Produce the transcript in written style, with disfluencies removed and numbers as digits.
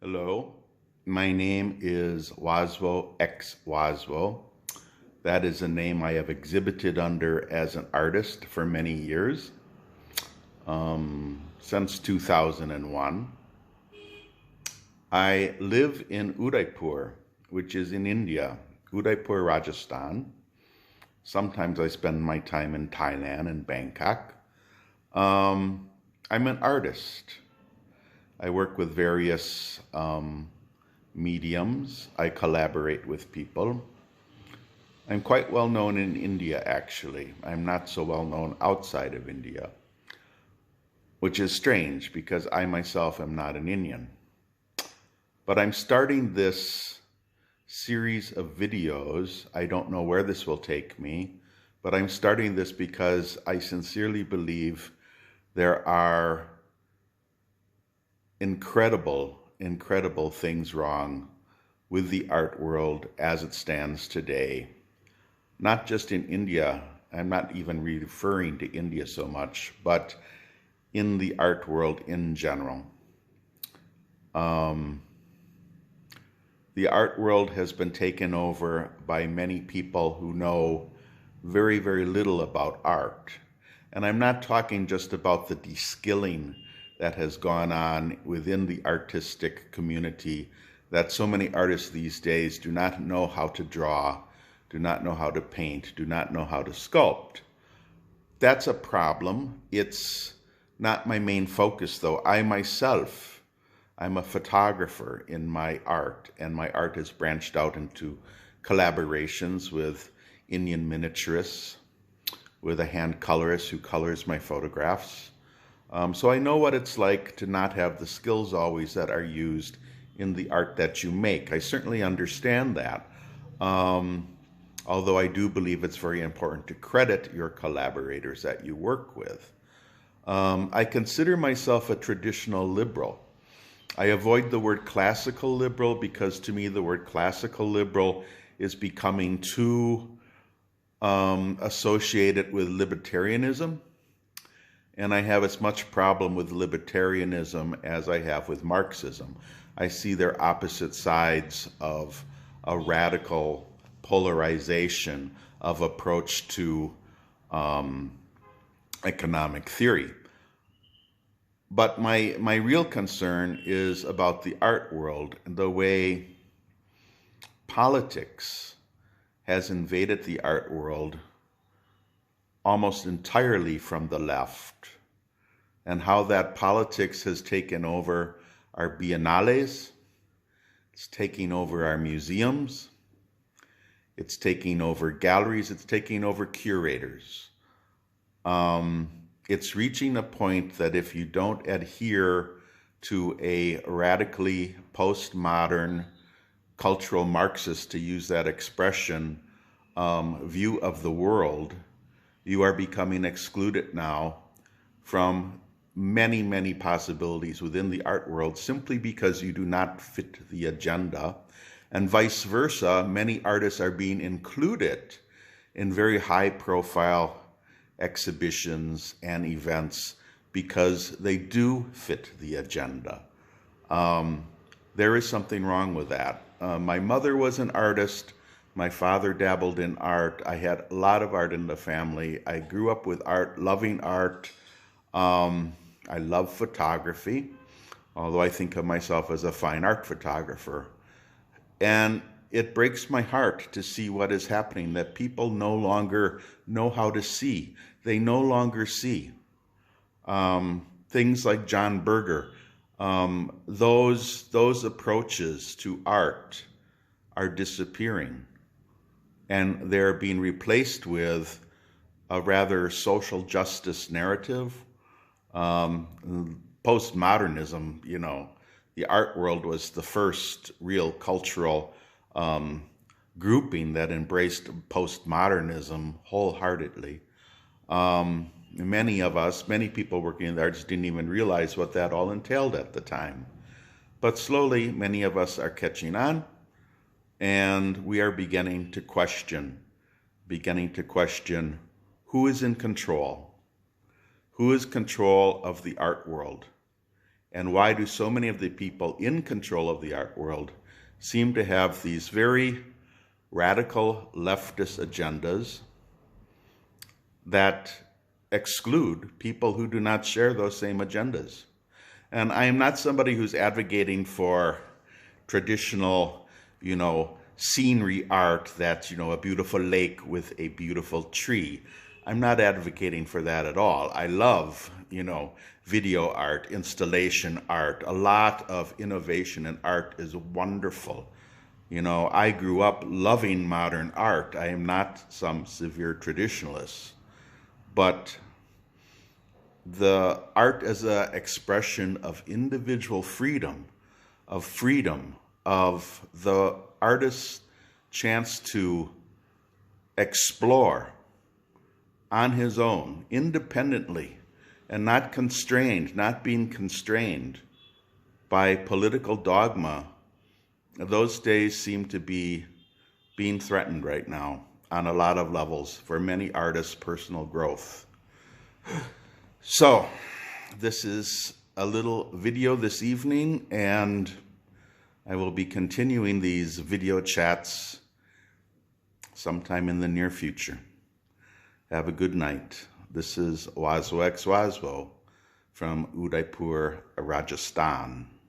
Hello, my name is Waswo X Waswo. That is a name I have exhibited under as an artist for many years, since 2001. I live in Udaipur, which is in India, Udaipur, Rajasthan. Sometimes I spend my time in Thailand and Bangkok. I'm an artist. I work with various mediums. I collaborate with people. I'm quite well known in India, actually. I'm not so well known outside of India, which is strange because I myself am not an Indian. But I'm starting this series of videos. I don't know where this will take me, but I'm starting this because I sincerely believe there are incredible things wrong with the art world as it stands today. Not just in India, I'm not even referring to India so much, but in the art world in general. The art world has been taken over by many people who know very little about art. And I'm not talking just about the de-skilling that has gone on within the artistic community, that so many artists these days do not know how to draw, do not know how to paint, do not know how to sculpt. That's a problem. It's not my main focus, though. I'm a photographer in my art, and my art has branched out into collaborations with Indian miniaturists, with a hand colorist who colors my photographs. So I know what it's like to not have the skills always that are used in the art that you make. I certainly understand that, although I do believe it's very important to credit your collaborators that you work with. I consider myself a traditional liberal. I avoid the word classical liberal because to me the word classical liberal is becoming too associated with libertarianism. And I have as much problem with libertarianism as I have with Marxism. I see they're opposite sides of a radical polarization of approach to economic theory. But my real concern is about the art world and the way politics has invaded the art world almost entirely from the left, and how that politics has taken over our biennales, it's taking over our museums, it's taking over galleries, it's taking over curators. It's reaching a point that if you don't adhere to a radically postmodern cultural Marxist, to use that expression, view of the world, you are becoming excluded now from many possibilities within the art world simply because you do not fit the agenda. And vice versa, many artists are being included in very high-profile exhibitions and events because they do fit the agenda. There is something wrong with that. My mother was an artist. My father dabbled in art. I had a lot of art in the family. I grew up with art, loving art. I love photography, although I think of myself as a fine art photographer. And it breaks my heart to see what is happening, that people no longer know how to see. They no longer see. Things like John Berger, those approaches to art are disappearing. And they're being replaced with a rather social justice narrative. Postmodernism, the art world was the first real cultural grouping that embraced postmodernism wholeheartedly. Many people working in the arts didn't even realize what that all entailed at the time. But slowly, many of us are catching on. And we are beginning to question who is in control. Who is control of the art world? And why do so many of the people in control of the art world seem to have these very radical leftist agendas that exclude people who do not share those same agendas? And I am not somebody who's advocating for traditional, scenery art that's, a beautiful lake with a beautiful tree. I'm not advocating for that at all. I love, video art, installation art. A lot of innovation in art is wonderful. I grew up loving modern art. I am not some severe traditionalist, but the art as an expression of individual freedom, of the artist's chance to explore on his own, independently, and not being constrained by political dogma. Those days seem to be being threatened right now on a lot of levels for many artists' personal growth. So, this is a little video this evening, and I will be continuing these video chats sometime in the near future. Have a good night. This is Waswo X Waswo from Udaipur, Rajasthan.